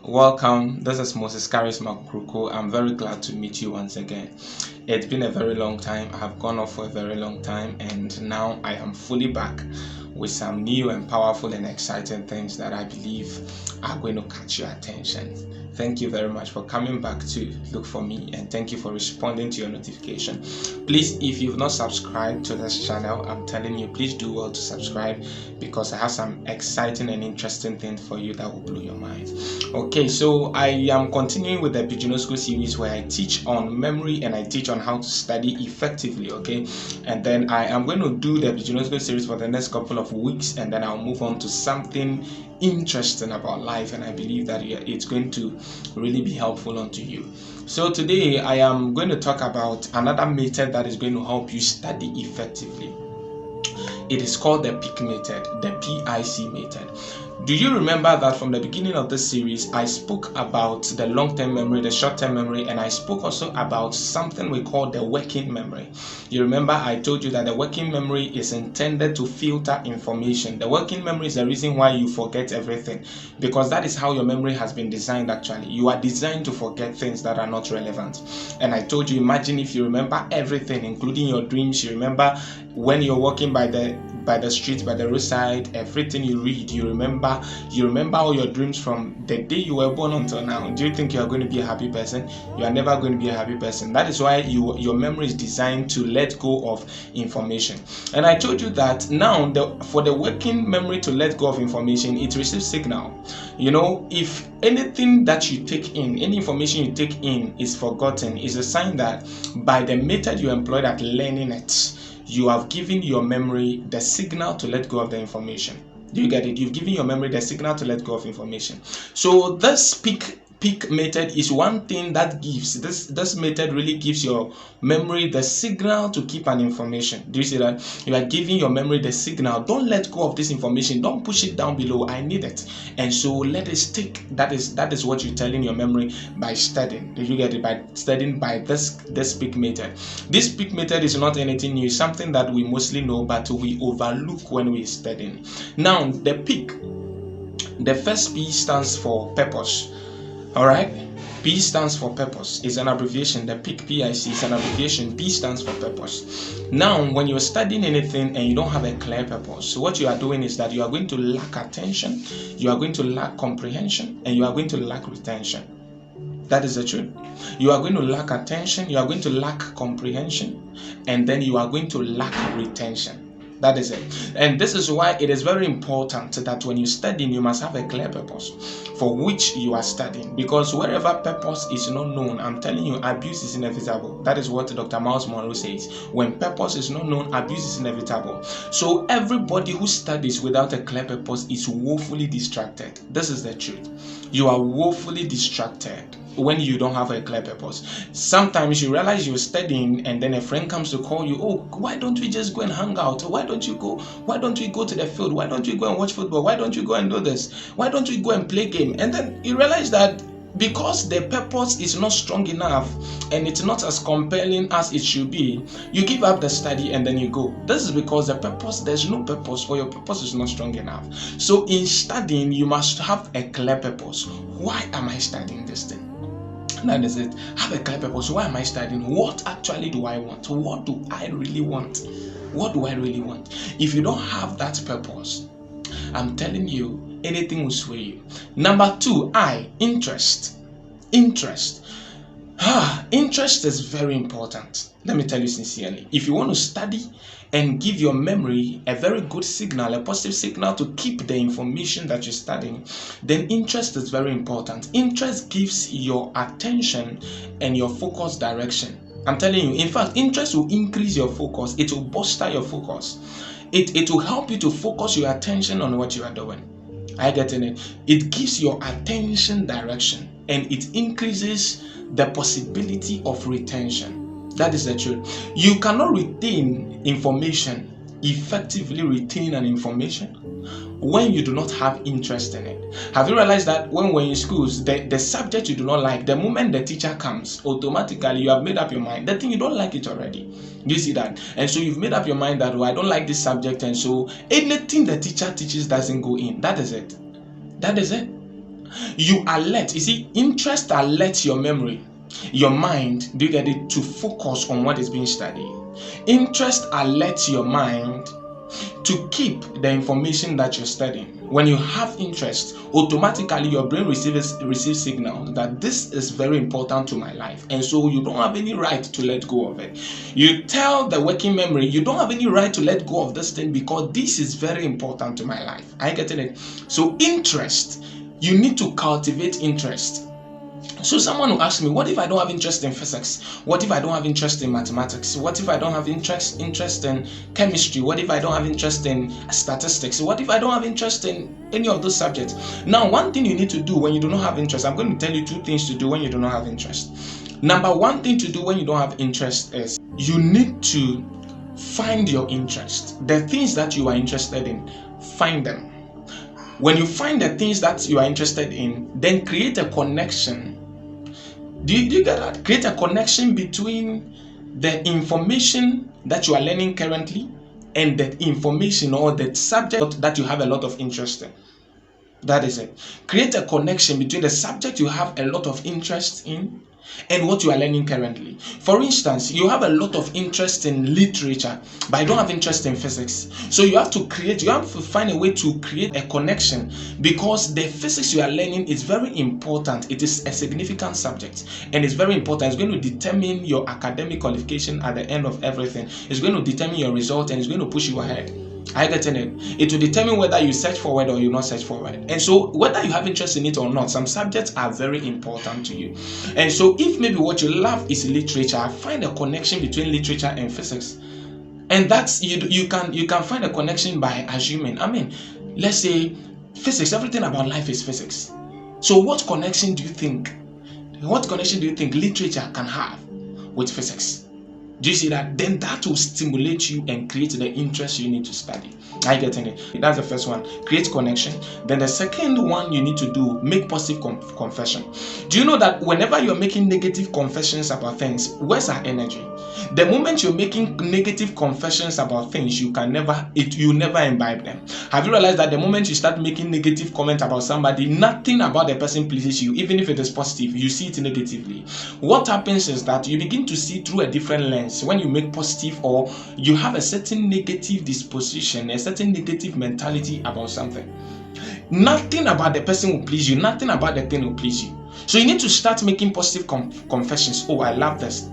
Welcome. This is Moses Charisma Kruko. I'm very glad to meet you once again. It's been a very long time. I have gone off for a very long time, and now I am fully back with some new and powerful and exciting things that I believe are going to catch your attention. Thank you very much for coming back to look for me, and thank you for responding to your notification. Please, if you've not subscribed to this channel, I'm telling you, please do well to subscribe, because I have some exciting and interesting things for you that will blow your mind. Okay, so I am continuing with the Pigeon School series where I teach on memory and I teach on how to study effectively. Okay, and then I am going to do the Pigeon School series for the next couple of weeks, and then I'll move on to something interesting about life, and I believe that it's going to really be helpful unto you. So today I am going to talk about another method that is going to help you study effectively. It is called the PIC method, the PIC method. Do you remember that from the beginning of this series, I spoke about the long-term memory, the short-term memory, and I spoke also about something we call the working memory. You remember I told you that the working memory is intended to filter information. The working memory is the reason why you forget everything, because that is how your memory has been designed actually. You are designed to forget things that are not relevant. And I told you, imagine if you remember everything, including your dreams. You remember when you're walking by the street, by the roadside, everything you read, you remember all your dreams from the day you were born until now. Do you think you are going to be a happy person? You are never going to be a happy person. That is why your memory is designed to let go of information. And I told you that now for the working memory to let go of information, it receives signal. You know, if anything that you take in, any information you take in is forgotten, is a sign that by the method you employed at learning it, you have given your memory the signal to let go of the information. Do you get it? You've given your memory the signal to let go of information. So this PIC method is one thing that gives, this method really gives your memory the signal to keep an information. Do you see that? You are giving your memory the signal. Don't let go of this information. Don't push it down below. I need it. And so let it stick. That is what you're telling your memory by studying. Did you get it? By studying by this PIC method. This PIC method is not anything new. It's something that we mostly know, but we overlook when we're studying. Now, the PIC, the first P stands for purpose. All right, P stands for purpose. It's an abbreviation. The PIC, PIC, is an abbreviation. P stands for purpose. Now, when you're studying anything and you don't have a clear purpose, so what you are doing is that you are going to lack attention, you are going to lack comprehension, and you are going to lack retention. That is the truth. You are going to lack attention, you are going to lack comprehension, and then you are going to lack retention. That is it. And this is why it is very important that when you study, you must have a clear purpose for which you are studying. Because wherever purpose is not known, I'm telling you, abuse is inevitable. That is what Dr. Miles Monroe says. When purpose is not known, abuse is inevitable. So everybody who studies without a clear purpose is woefully distracted. This is the truth. You are woefully distracted when you don't have a clear purpose. Sometimes you realize you're studying and then a friend comes to call you, oh, why don't we just go and hang out? Why don't we go to the field? Why don't we go and watch football? Why don't you go and do this? Why don't we go and play game? And then you realize that because the purpose is not strong enough and it's not as compelling as it should be, you give up the study and then you go. This is because there's no purpose, or your purpose is not strong enough. So in studying, you must have a clear purpose. Why am I studying this thing? That is it. Have a clear purpose. Why am I studying? What actually do I want? What do I really want? What do I really want? If you don't have that purpose, I'm telling you, anything will sway you. Number 2, interest. Interest. Interest is very important. Let me tell you sincerely. If you want to study and give your memory a very good signal, a positive signal to keep the information that you're studying, then interest is very important. Interest gives your attention and your focus direction. I'm telling you, in fact, interest will increase your focus. It will bolster your focus. It will help you to focus your attention on what you are doing. I get in it. It gives your attention direction, and it increases the possibility of retention. That is the truth. You cannot retain information, effectively retain an information, when you do not have interest in it. Have you realized that when we're in schools, the subject you do not like, the moment the teacher comes, automatically you have made up your mind. That thing you don't like it already. Do you see that? And so you've made up your mind that, oh, I don't like this subject, and so anything the teacher teaches doesn't go in. That is it. That is it. You alert. You see, interest alerts your memory, your mind, do you get it, to focus on what is being studied. Interest alerts your mind to keep the information that you're studying. When you have interest, automatically your brain receives signals that this is very important to my life, and so you don't have any right to let go of it. You tell the working memory, you don't have any right to let go of this thing because this is very important to my life. Are you getting it? So interest, you need to cultivate interest. So someone will ask me, what if I don't have interest in physics? What if I don't have interest in mathematics? What if I don't have interest in chemistry? What if I don't have interest in statistics? What if I don't have interest in any of those subjects? Now, one thing you need to do when you do not have interest, I'm going to tell you two things to do when you do not have interest. Number one thing to do when you don't have interest is you need to find your interest. The things that you are interested in, find them. When you find the things that you are interested in, then create a connection. Do you get that? Create a connection between the information that you are learning currently and the information or the subject that you have a lot of interest in. That is it. Create a connection between the subject you have a lot of interest in and what you are learning currently. For instance, you have a lot of interest in literature, but you don't have interest in physics. So you have to find a way to create a connection, because the physics you are learning is very important. It is a significant subject and it's very important. It's going to determine your academic qualification at the end of everything. It's going to determine your result and it's going to push you ahead. I get it. It will determine whether you search forward or you not search forward. And so whether you have interest in it or not, some subjects are very important to you. And so if maybe what you love is literature, find a connection between literature and physics. And that's you can find a connection by assuming. I mean, let's say physics, everything about life is physics. So what connection do you think literature can have with physics? Do you see that? Then that will stimulate you and create the interest you need to study. Are you getting it? That's the first one. Create connection. Then the second one you need to do, make positive confession. Do you know that whenever you're making negative confessions about things, where's our energy? The moment you're making negative confessions about things, you never imbibe them. Have you realized that the moment you start making negative comments about somebody, nothing about the person pleases you, even if it is positive, you see it negatively. What happens is that you begin to see through a different lens when you make positive, or you have a certain negative disposition, a certain negative mentality about something. Nothing about the person will please you, nothing about the thing will please you. So you need to start making positive confessions. Oh, I love this.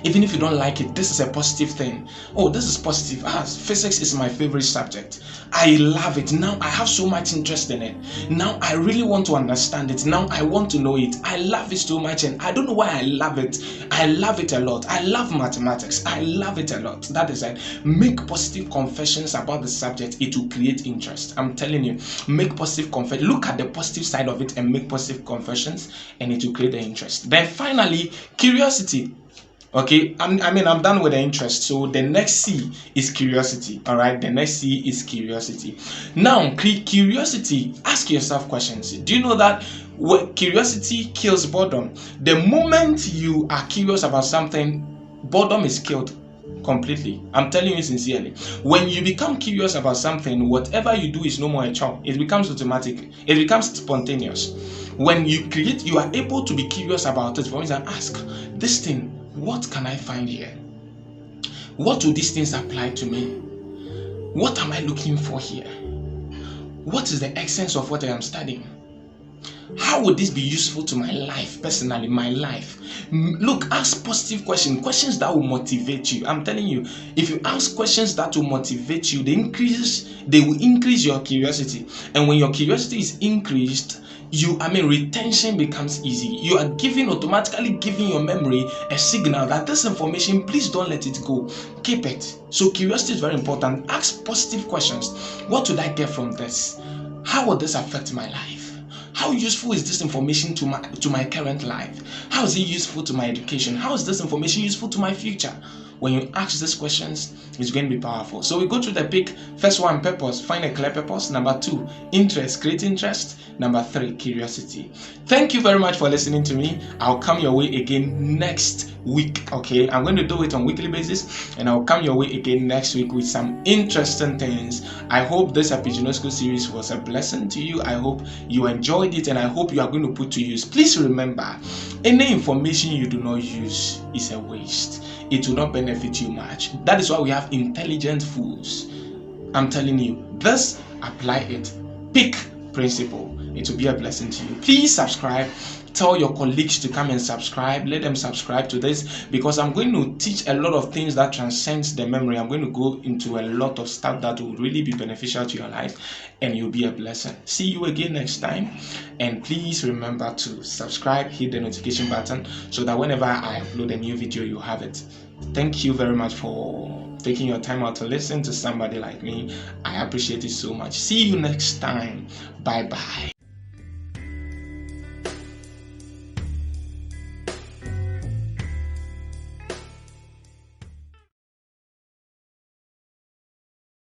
Even if you don't like it, this is a positive thing. Oh, this is positive. Physics is my favorite subject. I love it. Now I have so much interest in it. Now I really want to understand it. Now I want to know it. I love it so much, and I don't know why I love it. I love it a lot. I love mathematics. I love it a lot. That is it. Make positive confessions about the subject. It will create interest. I'm telling you. Make positive confessions. Look at the positive side of it and make positive confessions, and it will create the interest. Then finally, curiosity. Okay, I'm done with the interest. So the next C is curiosity. All right, the next C is curiosity. Now, curiosity, ask yourself questions. Do you know that curiosity kills boredom? The moment you are curious about something, boredom is killed completely. I'm telling you sincerely. When you become curious about something, whatever you do is no more a chore. It becomes automatic. It becomes spontaneous. When you create, you are able to be curious about it. For instance, ask this thing, what can I find here? What do these things apply to me? What am I looking for here? What is the essence of what I am studying? How would this be useful to my life, personally, my life? Look, ask positive questions that will motivate you. I'm telling you, if you ask questions that will motivate you, they will increase your curiosity. And when your curiosity is increased, retention becomes easy. You are automatically giving your memory a signal that this information, please don't let it go. Keep it. So curiosity is very important. Ask positive questions. What would I get from this? How will this affect my life? How useful is this information to my current life? How is it useful to my education? How is this information useful to my future? when you ask these questions, it's going to be powerful. So we go to the PIC. First one, purpose. Find a clear purpose. Number 2, interest. Create interest. Number 3, curiosity. Thank you very much for listening to me. I'll come your way again next week. Okay, I'm going to do it on weekly basis, and I'll come your way again next week with some interesting things. I hope this Epigenosco series was a blessing to you. I hope you enjoyed it, and I hope you are going to put to use. Please remember, any information you do not use is a waste. It will not benefit you much. That is why we have intelligent fools. I'm telling you, this, apply it. PIC principle. It will be a blessing to you. Please subscribe. Tell your colleagues to come and subscribe. Let them subscribe to this, because I'm going to teach a lot of things that transcends the memory. I'm going to go into a lot of stuff that will really be beneficial to your life, and you'll be a blessing. See you again next time, and please remember to subscribe, hit the notification button, so that whenever I upload a new video, you have it. Thank you very much for taking your time out to listen to somebody like me. I appreciate it so much. See you next time. Bye bye.